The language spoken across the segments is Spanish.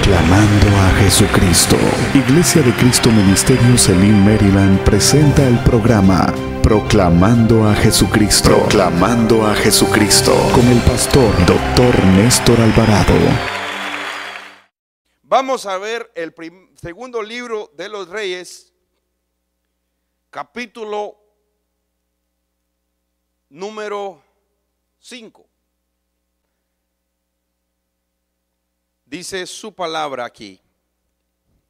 Proclamando a Jesucristo. Iglesia de Cristo Ministerio Elim, Maryland presenta el programa Proclamando a Jesucristo. Proclamando a Jesucristo. Con el pastor Dr. Néstor Alvarado. Vamos a ver el segundo libro de los Reyes, capítulo número 5. Dice su palabra aquí,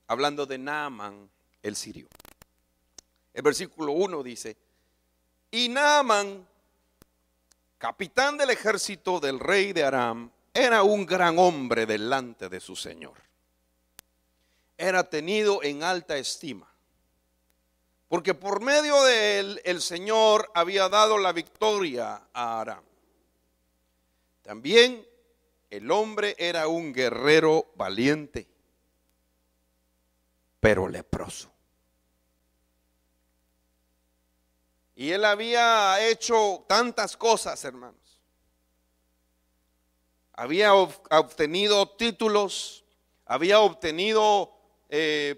hablando de Naamán el sirio. El versículo 1 dice: y Naamán, capitán del ejército del rey de Aram, era un gran hombre delante de su señor. Era tenido en alta estima, porque por medio de él el Señor había dado la victoria a Aram. También el hombre era un guerrero valiente, pero leproso. Y él había hecho tantas cosas, hermanos. Había obtenido títulos, había obtenido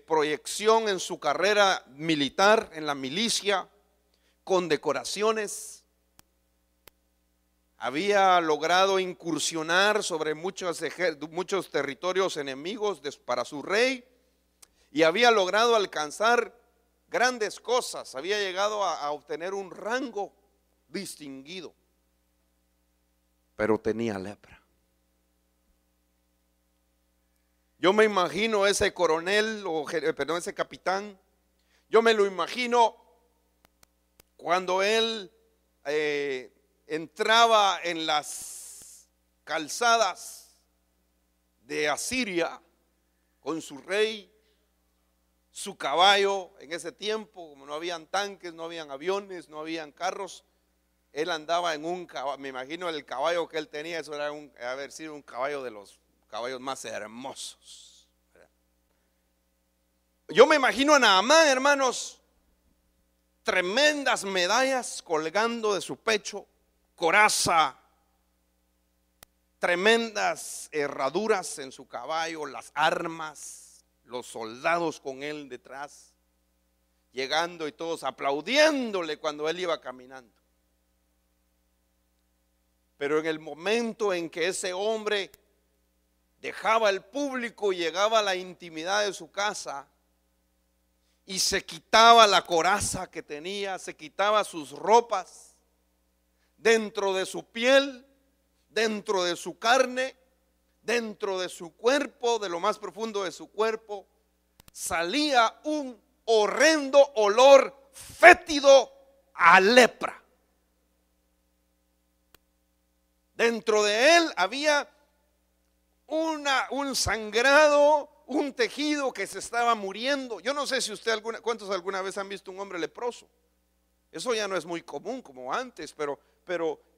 proyección en su carrera militar, en la milicia, condecoraciones. Había logrado incursionar sobre muchos territorios enemigos para su rey, y había logrado alcanzar grandes cosas. Había llegado a obtener un rango distinguido, pero tenía lepra. Yo me imagino ese coronel, ese capitán, yo me lo imagino cuando él entraba en las calzadas de Asiria con su rey, su caballo. En ese tiempo, como no habían tanques, no habían aviones, no habían carros, él andaba en un caballo. Me imagino el caballo que él tenía, eso era haber sido un caballo de los caballos más hermosos. Yo me imagino a Naamán, hermanos, tremendas medallas colgando de su pecho, coraza, tremendas herraduras en su caballo, las armas, los soldados con él detrás, llegando y todos aplaudiéndole cuando él iba caminando. Pero en el momento en que ese hombre dejaba el público y llegaba a la intimidad de su casa y se quitaba la coraza que tenía, se quitaba sus ropas, dentro de su piel, dentro de su carne, dentro de su cuerpo, de lo más profundo de su cuerpo, salía un horrendo olor fétido a lepra. Dentro de él había un sangrado, un tejido que se estaba muriendo. Yo no sé si cuántos alguna vez han visto un hombre leproso. Eso ya no es muy común como antes, pero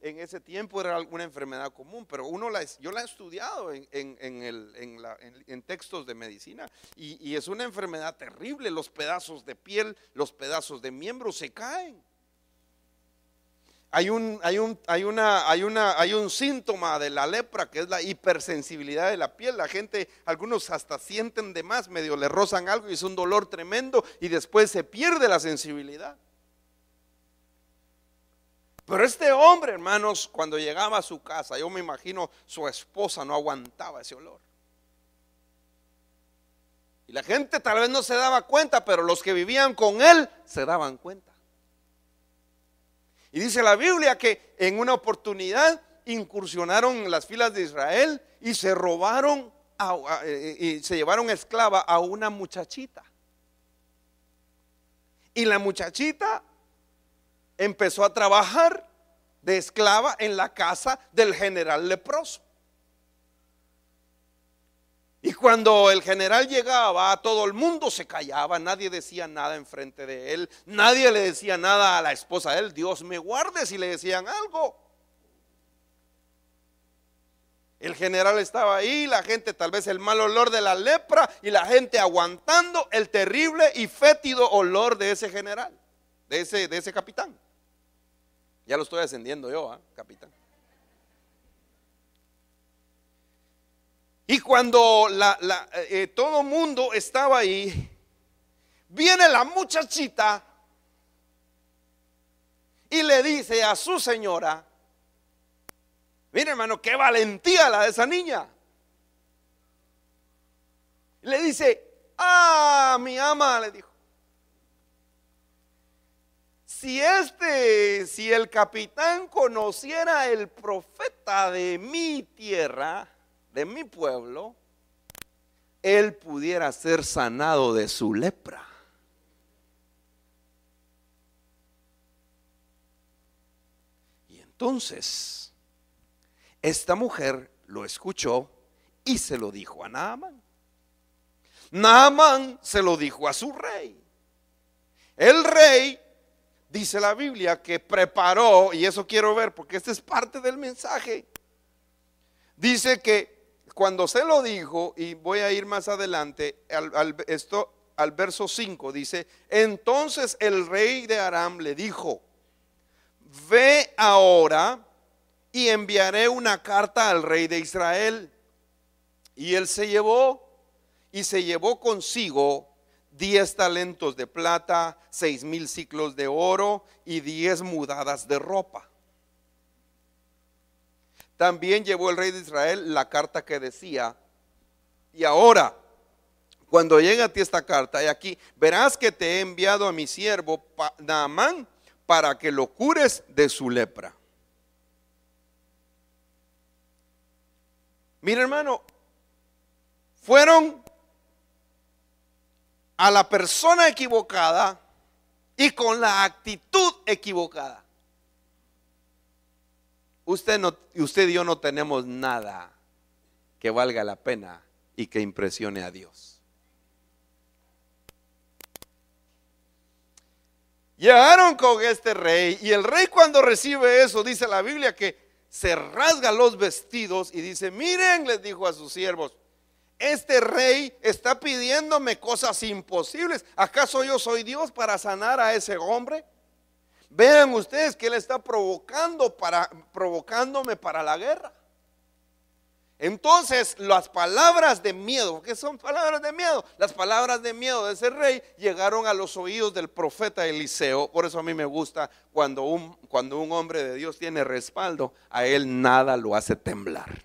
en ese tiempo era alguna enfermedad común. Pero yo la he estudiado en textos de medicina, y es una enfermedad terrible. Los pedazos de piel, los pedazos de miembros se caen. Hay un síntoma de la lepra, que es la hipersensibilidad de la piel. La gente, algunos hasta sienten de más, medio le rozan algo y es un dolor tremendo, y después se pierde la sensibilidad. Pero este hombre, hermanos, cuando llegaba a su casa, yo me imagino su esposa no aguantaba ese olor. Y la gente tal vez no se daba cuenta, pero los que vivían con él se daban cuenta. Y dice la Biblia que en una oportunidad incursionaron en las filas de Israel y se robaron y se llevaron esclava a una muchachita. Y la muchachita empezó a trabajar de esclava en la casa del general leproso. Y cuando el general llegaba, todo el mundo se callaba, nadie decía nada enfrente de él, nadie le decía nada a la esposa de él. Dios me guarde si le decían algo. El general estaba ahí, la gente, tal vez el mal olor de la lepra, y la gente aguantando el terrible y fétido olor de ese general, de ese capitán. Ya lo estoy ascendiendo yo, capitán. Y cuando todo mundo estaba ahí, viene la muchachita y le dice a su señora: mire, hermano, qué valentía la de esa niña. Y le dice: ah, mi ama, le dijo, si el capitán conociera el profeta de mi tierra, de mi pueblo, él pudiera ser sanado de su lepra. Y entonces esta mujer lo escuchó y se lo dijo a Naamán. Naamán se lo dijo a su rey. El rey, dice la Biblia, que preparó, y eso quiero ver porque este es parte del mensaje. Dice que cuando se lo dijo, y voy a ir más adelante, al verso 5, dice: entonces el rey de Aram le dijo: ve ahora y enviaré una carta al rey de Israel. Y él se llevó consigo 10 talentos de plata, 6,000 siclos de oro y 10 mudadas de ropa. También llevó el rey de Israel la carta que decía: y ahora, cuando llegue a ti esta carta, y aquí verás que te he enviado a mi siervo Naamán para que lo cures de su lepra. Mira, hermano, fueron a la persona equivocada y con la actitud equivocada. Usted y yo no tenemos nada que valga la pena y que impresione a Dios. Llegaron con este rey, y el rey, cuando recibe eso, dice la Biblia que se rasga los vestidos y dice: miren, les dijo a sus siervos, este rey está pidiéndome cosas imposibles. ¿Acaso yo soy Dios para sanar a ese hombre? Vean ustedes que él está provocándome para la guerra. Entonces las palabras de miedo, ¿qué son palabras de miedo? Las palabras de miedo de ese rey llegaron a los oídos del profeta Eliseo. Por eso a mí me gusta cuando un hombre de Dios tiene respaldo, a él nada lo hace temblar.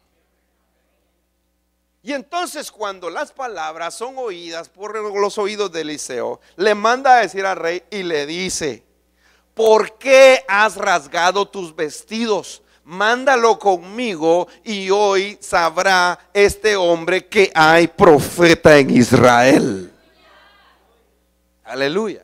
Y entonces, cuando las palabras son oídas por los oídos de Eliseo, le manda a decir al rey y le dice: ¿por qué has rasgado tus vestidos? Mándalo conmigo y hoy sabrá este hombre que hay profeta en Israel. Aleluya.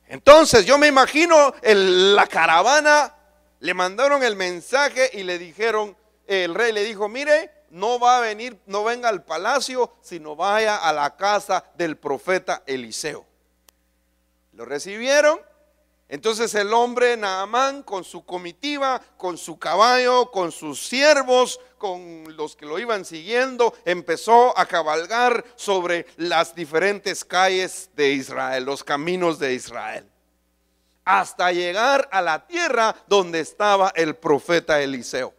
Entonces yo me imagino la caravana, le mandaron el mensaje y le dijeron, el rey le dijo: mire, no va a venir, no venga al palacio, sino vaya a la casa del profeta Eliseo. Lo recibieron. Entonces el hombre Naamán, con su comitiva, con su caballo, con sus siervos, con los que lo iban siguiendo, empezó a cabalgar sobre las diferentes calles de Israel, los caminos de Israel, hasta llegar a la tierra donde estaba el profeta Eliseo.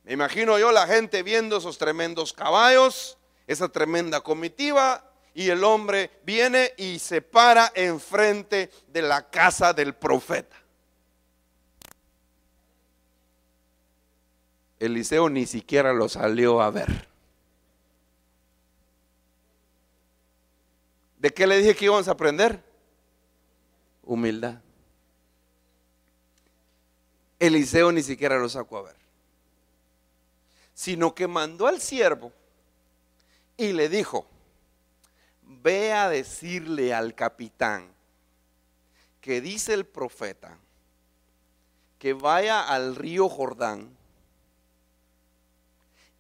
Me imagino yo la gente viendo esos tremendos caballos, esa tremenda comitiva, y el hombre viene y se para enfrente de la casa del profeta. Eliseo ni siquiera lo salió a ver. ¿De qué le dije que íbamos a aprender? Humildad. Eliseo ni siquiera lo sacó a ver, sino que mandó al siervo y le dijo: ve a decirle al capitán que dice el profeta que vaya al río Jordán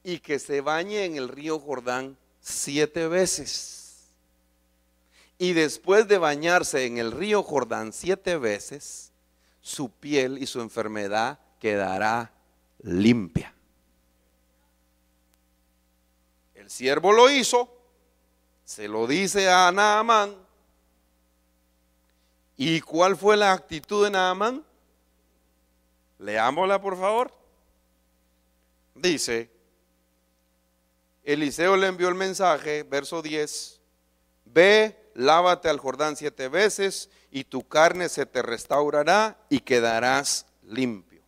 y que se bañe en el río Jordán 7 veces. Y después de bañarse en el río Jordán 7 veces, su piel y su enfermedad quedará limpia. El siervo lo hizo, se lo dice a Naamán. ¿Y cuál fue la actitud de Naamán? Leámosla, por favor. dice, Eliseo le envió el mensaje, verso 10, ve, lávate al Jordán 7 veces y tu carne se te restaurará y quedarás limpio.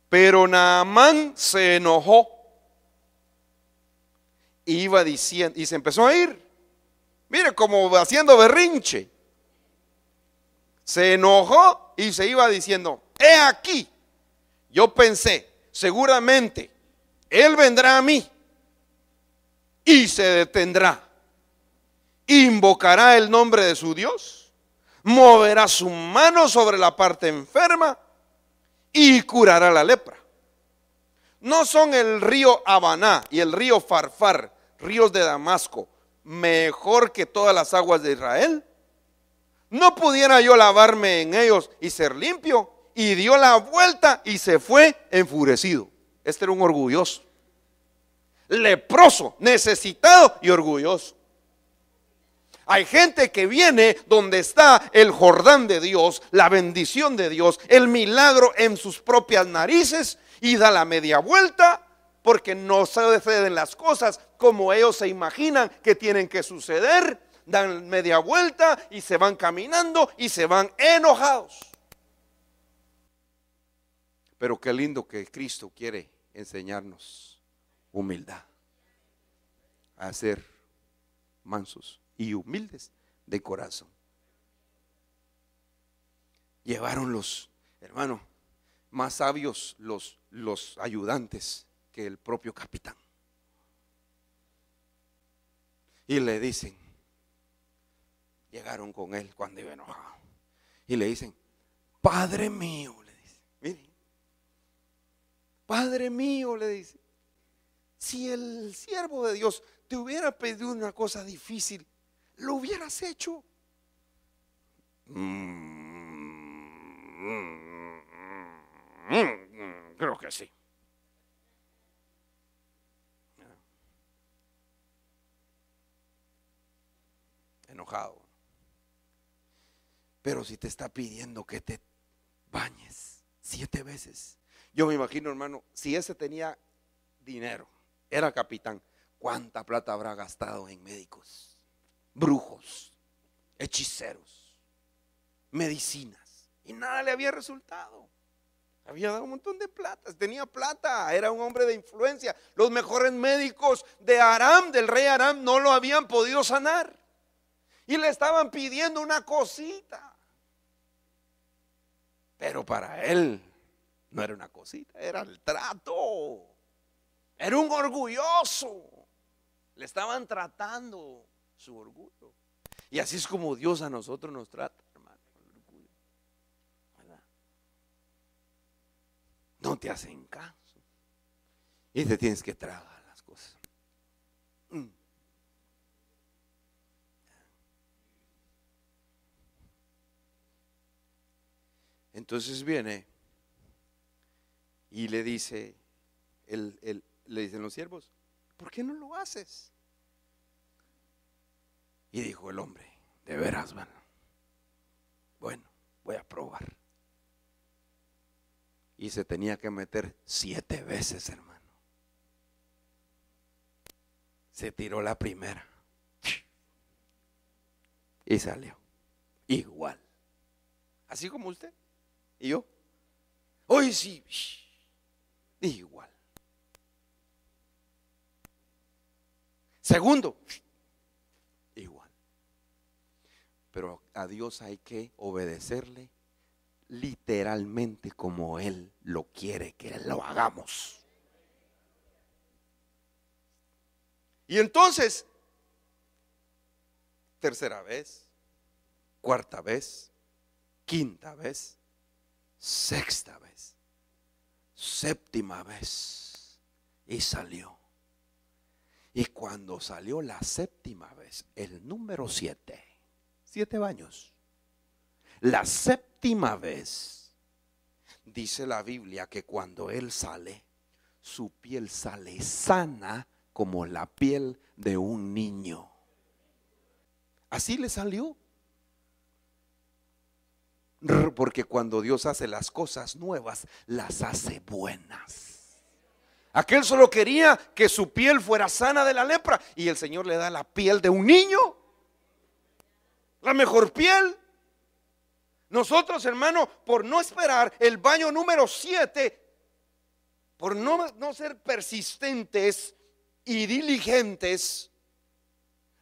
Pero Naamán se enojó y iba diciendo, y se empezó a ir, mire, como haciendo berrinche. Se enojó y se iba diciendo, he aquí, yo pensé, seguramente él vendrá a mí y se detendrá, invocará el nombre de su Dios, moverá su mano sobre la parte enferma y curará la lepra. ¿No son el río Habaná y el río Farfar, ríos de Damasco, mejor que todas las aguas de Israel? ¿No pudiera yo lavarme en ellos y ser limpio? Y dio la vuelta y se fue enfurecido. Este era un orgulloso, leproso, necesitado y orgulloso. Hay gente que viene donde está el Jordán de Dios, la bendición de Dios, el milagro en sus propias narices, y da la media vuelta porque no suceden las cosas como ellos se imaginan que tienen que suceder. Dan media vuelta y se van caminando y se van enojados. Pero qué lindo que Cristo quiere enseñarnos humildad, a ser mansos y humildes de corazón. Llevaron los hermanos más sabios, los ayudantes, que el propio capitán. Y le dicen, llegaron con él cuando iba enojado y le dicen, Padre mío, le dice, mire, Padre mío, le dice, si el siervo de Dios te hubiera pedido una cosa difícil, ¿lo hubieras hecho? Creo que sí. Enojado. Pero si te está pidiendo que te bañes 7 veces. Yo me imagino, hermano, si ese tenía dinero, era capitán, ¿cuánta plata habrá gastado en médicos, brujos, hechiceros, medicinas? Y nada le había resultado. Había dado un montón de plata, tenía plata, era un hombre de influencia. Los mejores médicos de Aram, del rey Aram, no lo habían podido sanar. Y le estaban pidiendo una cosita. Pero para él no era una cosita, era el trato. Era un orgulloso. Le estaban tratando su orgullo. Y así es como Dios a nosotros nos trata, hermano, el orgullo. ¿Verdad? No te hacen caso. Y te tienes que tragar las cosas. Entonces viene y le dice, le dicen los siervos, ¿por qué no lo haces? Y dijo el hombre, de veras, bueno, voy a probar. Y se tenía que meter 7 veces, hermano. Se tiró la primera y salió igual, así como usted y yo. Hoy sí, igual. Segundo, igual. Pero a Dios hay que obedecerle literalmente como Él lo quiere que lo hagamos. Y entonces, tercera vez, cuarta vez, quinta vez, sexta vez, séptima vez, y salió. Y cuando salió la séptima vez, el número 7, 7 baños, la séptima vez, dice la Biblia que cuando él sale, su piel sale sana como la piel de un niño. Así le salió. Porque cuando Dios hace las cosas nuevas, las hace buenas. Aquel solo quería que su piel fuera sana de la lepra, y el Señor le da la piel de un niño, la mejor piel. Nosotros, hermano, por no esperar el baño número 7, por no ser persistentes y diligentes,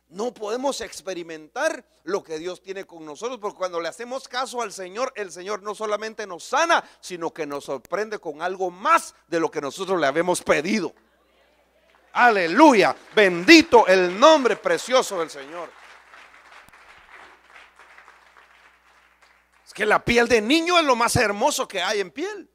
no podemos experimentar lo que Dios tiene con nosotros. Porque cuando le hacemos caso al Señor, el Señor no solamente nos sana, sino que nos sorprende con algo más de lo que nosotros le habíamos pedido. Aleluya, bendito el nombre precioso del Señor. Es que la piel de niño es lo más hermoso que hay en piel.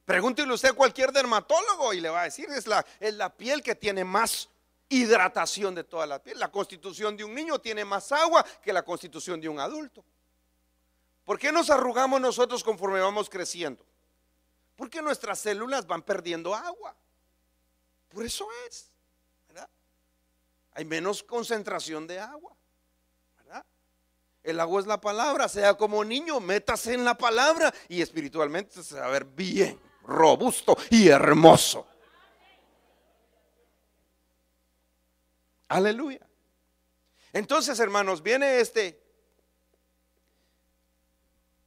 Pregúntele usted a cualquier dermatólogo y le va a decir, es la piel que tiene más hidratación de toda la piel. La constitución de un niño tiene más agua que la constitución de un adulto. ¿Por qué nos arrugamos nosotros conforme vamos creciendo? Porque nuestras células van perdiendo agua. Por eso es, ¿verdad? Hay menos concentración de agua, ¿verdad? El agua es la palabra. Sea como niño, métase en la palabra y espiritualmente se va a ver bien, robusto y hermoso. Aleluya. Entonces, hermanos, viene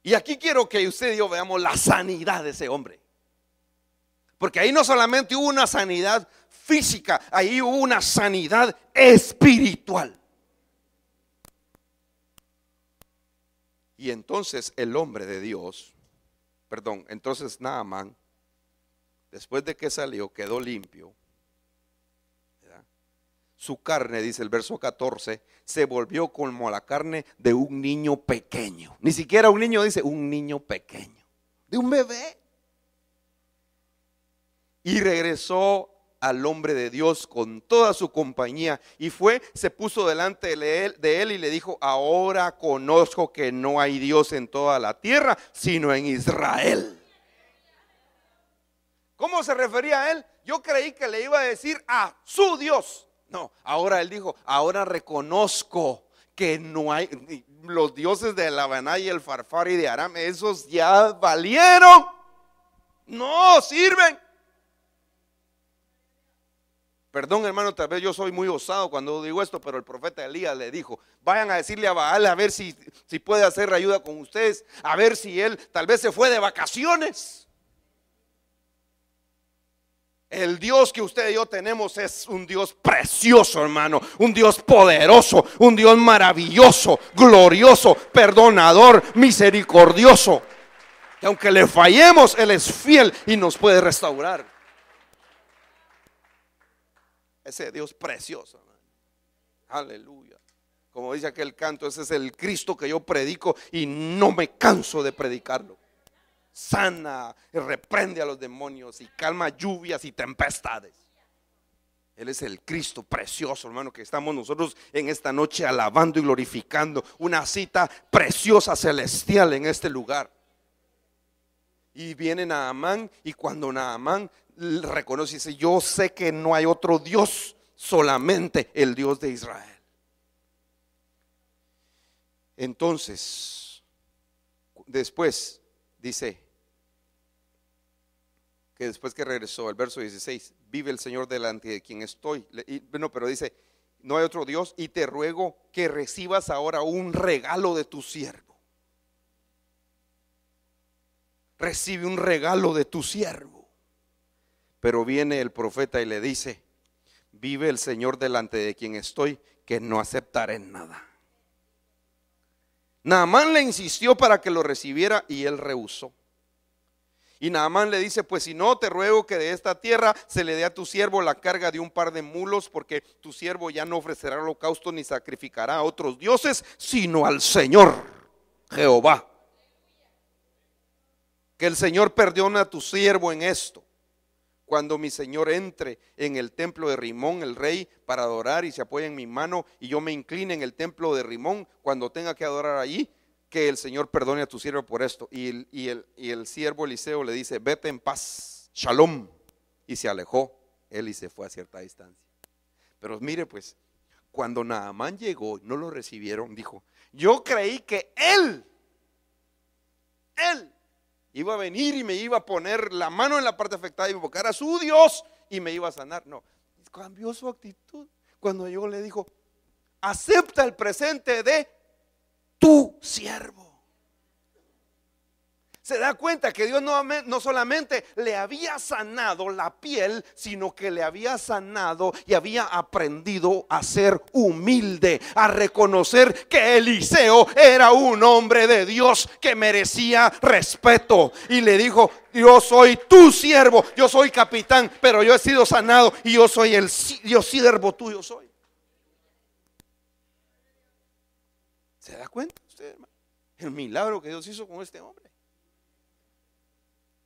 y aquí quiero que usted y yo veamos la sanidad de ese hombre. Porque ahí no solamente hubo una sanidad física, ahí hubo una sanidad espiritual. Y entonces el hombre de Dios, entonces Naamán, después de que salió, quedó limpio. Su carne, dice el verso 14, se volvió como la carne de un niño pequeño. Ni siquiera un niño, dice un niño pequeño, de un bebé. Y regresó al hombre de Dios con toda su compañía y se puso delante de él y le dijo: ahora conozco que no hay Dios en toda la tierra, sino en Israel. ¿Cómo se refería a él? Yo creí que le iba a decir a su Dios. No, ahora él dijo: ahora reconozco que no hay, los dioses de Labaná y el Farfar y de Aram, esos ya valieron, no sirven. Perdón, hermano, tal vez yo soy muy osado cuando digo esto, pero el profeta Elías le dijo: vayan a decirle a Baal a ver si puede hacer ayuda con ustedes, a ver si él tal vez se fue de vacaciones. El Dios que usted y yo tenemos es un Dios precioso, hermano, un Dios poderoso, un Dios maravilloso, glorioso, perdonador, misericordioso, que aunque le fallemos, Él es fiel y nos puede restaurar. Ese Dios precioso, hermano. Aleluya. Como dice aquel canto, ese es el Cristo que yo predico y no me canso de predicarlo. Sana, reprende a los demonios y calma lluvias y tempestades. Él es el Cristo precioso, hermano, que estamos nosotros en esta noche alabando y glorificando. Una cita preciosa, celestial en este lugar. Y viene Naamán, y cuando Naamán reconoce y dice: yo sé que no hay otro Dios, solamente el Dios de Israel. Entonces, después dice que después que regresó, el verso 16, vive el Señor delante de quien estoy. Pero dice: no hay otro Dios, y te ruego que recibas ahora un regalo de tu siervo. Recibe un regalo de tu siervo. Pero viene el profeta y le dice: vive el Señor delante de quien estoy, que no aceptaré nada. Naamán le insistió para que lo recibiera y él rehusó. Y Naamán le dice: pues si no, te ruego que de esta tierra se le dé a tu siervo la carga de un par de mulos, porque tu siervo ya no ofrecerá holocausto ni sacrificará a otros dioses, sino al Señor Jehová. Que el Señor perdone a tu siervo en esto, cuando mi Señor entre en el templo de Rimón el rey para adorar y se apoye en mi mano, y yo me incline en el templo de Rimón cuando tenga que adorar allí, que el Señor perdone a tu siervo por esto. Y el siervo Eliseo le dice: vete en paz, shalom. Y se alejó él y se fue a cierta distancia. Pero mire, pues, cuando Naamán llegó, no lo recibieron, dijo: yo creí que él iba a venir y me iba a poner la mano en la parte afectada y invocar a su Dios y me iba a sanar. No, cambió su actitud cuando yo le dijo: acepta el presente de tu siervo. Se da cuenta que Dios no solamente le había sanado la piel, sino que le había sanado y había aprendido a ser humilde, a reconocer que Eliseo era un hombre de Dios que merecía respeto. Y le dijo: yo soy tu siervo, yo soy capitán, pero yo he sido sanado y yo soy yo siervo tuyo soy. ¿Se da cuenta usted, hermano? El milagro que Dios hizo con este hombre.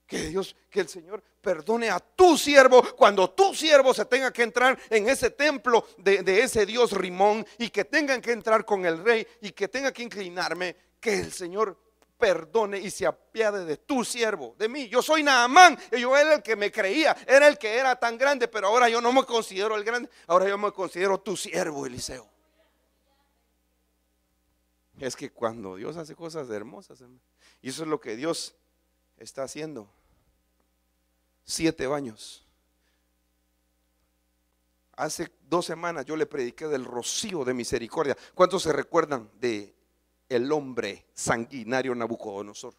Que el Señor perdone a tu siervo cuando tu siervo se tenga que entrar en ese templo de ese Dios Rimón, y que tengan que entrar con el rey y que tenga que inclinarme. Que el Señor perdone y se apiade de tu siervo, de mí. Yo soy Naamán, y yo era el que me creía, era el que era tan grande, pero ahora yo no me considero el grande, ahora yo me considero tu siervo, Eliseo. Es que cuando Dios hace cosas hermosas, hermano, y eso es lo que Dios está haciendo. 7 años. Hace 2 semanas yo le prediqué del rocío de misericordia. ¿Cuántos se recuerdan de el hombre sanguinario Nabucodonosor?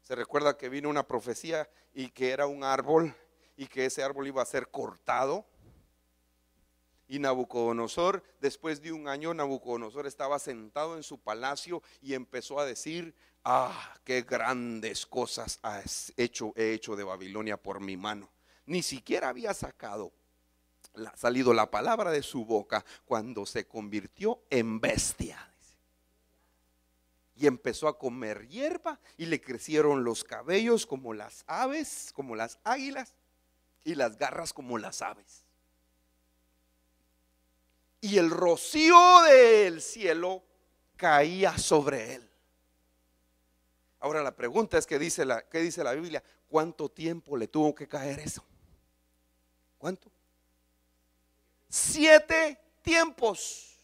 Se recuerda que vino una profecía y que era un árbol, y que ese árbol iba a ser cortado. Y Nabucodonosor, después de 1 año, Nabucodonosor estaba sentado en su palacio y empezó a decir: qué grandes cosas he hecho de Babilonia por mi mano. Ni siquiera había salido la palabra de su boca cuando se convirtió en bestia. Y empezó a comer hierba, y le crecieron los cabellos como las aves, como las águilas, y las garras como las aves. Y el rocío del cielo caía sobre él. Ahora la pregunta es: ¿qué dice la Biblia? ¿Cuánto tiempo le tuvo que caer eso? ¿Cuánto? 7 tiempos.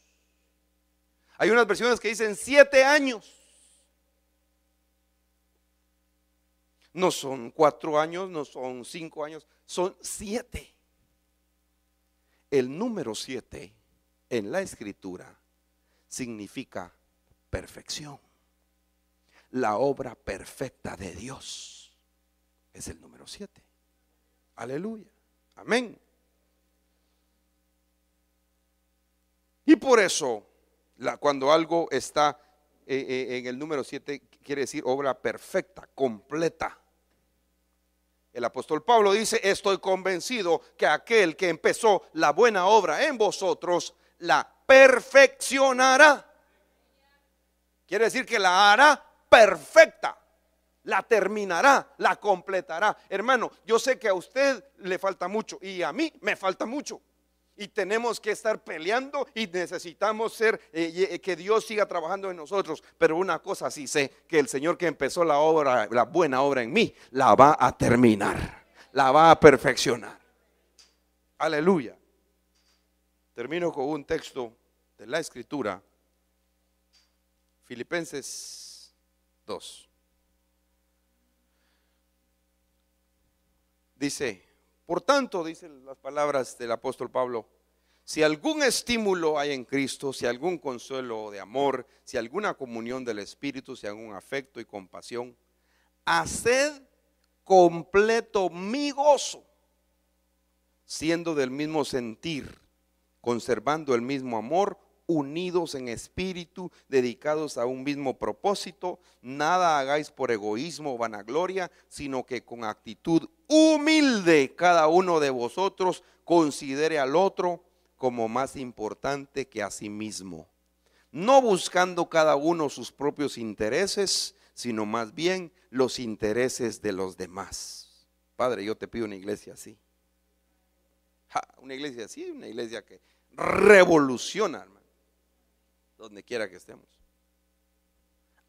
Hay unas versiones que dicen 7 años. No son 4 años, no son 5 años, son 7. El número 7 en la Escritura significa perfección. La obra perfecta de Dios es el número 7. Aleluya, amén. Y por eso cuando algo está en el número 7, quiere decir obra perfecta, completa. El apóstol Pablo dice: estoy convencido que aquel que empezó la buena obra en vosotros la perfeccionará. Quiere decir que la hará perfecta, la terminará, la completará. Hermano, yo sé que a usted le falta mucho y a mí me falta mucho, y tenemos que estar peleando y necesitamos que Dios siga trabajando en nosotros. Pero una cosa sí sé: que el Señor que empezó la obra, la buena obra en mí, la va a terminar, la va a perfeccionar. Aleluya. Termino con un texto de la Escritura, Filipenses 2. Dice: por tanto, dicen las palabras del apóstol Pablo, si algún estímulo hay en Cristo, si algún consuelo de amor, si alguna comunión del Espíritu, si algún afecto y compasión, haced completo mi gozo, siendo del mismo sentir, conservando el mismo amor, unidos en espíritu, dedicados a un mismo propósito. Nada hagáis por egoísmo o vanagloria, sino que con actitud humilde cada uno de vosotros considere al otro como más importante que a sí mismo, no buscando cada uno sus propios intereses, sino más bien los intereses de los demás. Padre, yo te pido una iglesia así. Una iglesia así, una iglesia que revoluciona, hermano, donde quiera que estemos.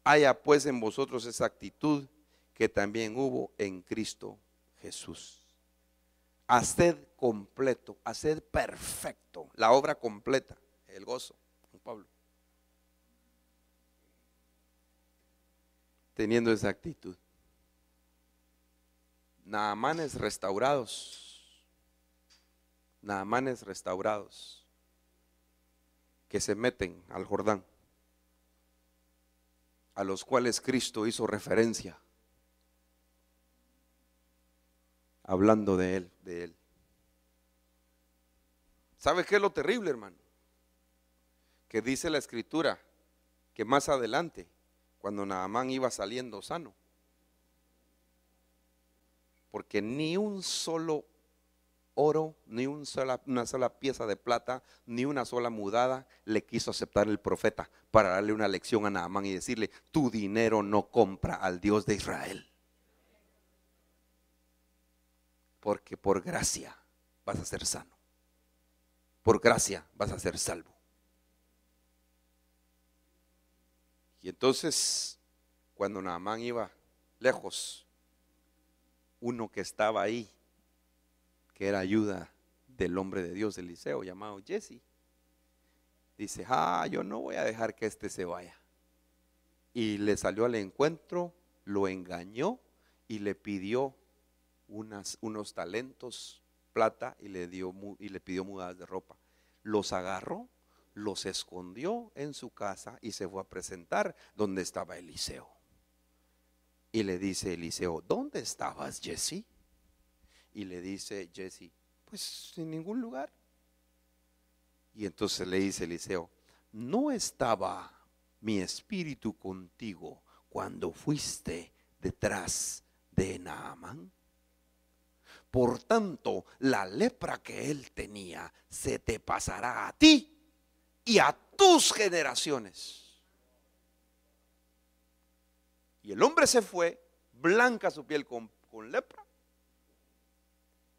Haya pues en vosotros esa actitud que también hubo en Cristo Jesús. Haced completo, haced perfecto, la obra completa, el gozo, Pablo, teniendo esa actitud. Naamanes restaurados, Naamanes restaurados, que se meten al Jordán, a los cuales Cristo hizo referencia, hablando de él. ¿Sabe qué es lo terrible, hermano? Que dice la Escritura que más adelante, cuando Naamán iba saliendo sano, porque ni un solo oro, ni una sola pieza de plata, ni una sola mudada le quiso aceptar el profeta para darle una lección a Naamán y decirle: tu dinero no compra al Dios de Israel, porque por gracia vas a ser sano, por gracia vas a ser salvo. Y entonces, cuando Naamán iba lejos, uno que estaba ahí, que era ayuda del hombre de Dios, Eliseo, llamado Jesse, dice: yo no voy a dejar que este se vaya. Y le salió al encuentro, lo engañó y le pidió unos talentos, plata, y le pidió mudadas de ropa. Los agarró, los escondió en su casa y se fue a presentar donde estaba Eliseo. Y le dice Eliseo: ¿dónde estabas, Jesse? Y le dice Jesse: pues en ningún lugar. Y entonces le dice Eliseo: ¿no estaba mi espíritu contigo cuando fuiste detrás de Naamán? Por tanto, la lepra que él tenía se te pasará a ti y a tus generaciones. Y el hombre se fue, blanca su piel con lepra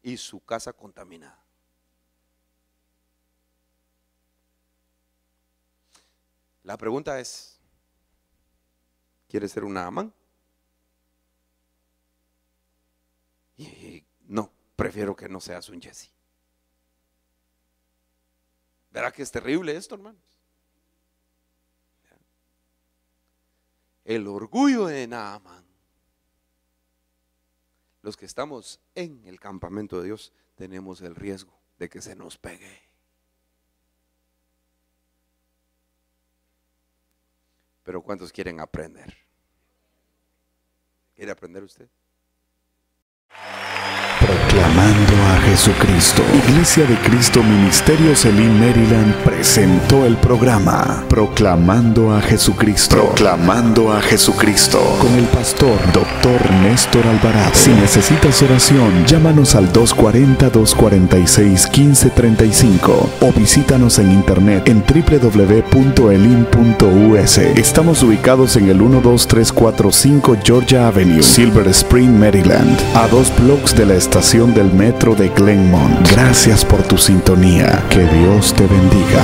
y su casa contaminada. La pregunta es: ¿quieres ser un Naamán? Y no, prefiero que no seas un Jesse. ¿Verá que es terrible esto, hermanos? El orgullo de Naamán. Los que estamos en el campamento de Dios tenemos el riesgo de que se nos pegue. Pero ¿cuántos quieren aprender? ¿Quiere aprender usted? Proclamando a Jesucristo. Iglesia de Cristo Ministerios Elim Maryland presentó el programa Proclamando a Jesucristo. Proclamando a Jesucristo. Con el pastor Dr. Néstor Alvarado. Si necesitas oración, llámanos al 240-246-1535 o visítanos en internet en www.elim.us. Estamos ubicados en el 12345 Georgia Avenue, Silver Spring, Maryland, a 2 blocks de la estación del metro de Glenmont. Gracias por tu sintonía. Que Dios te bendiga.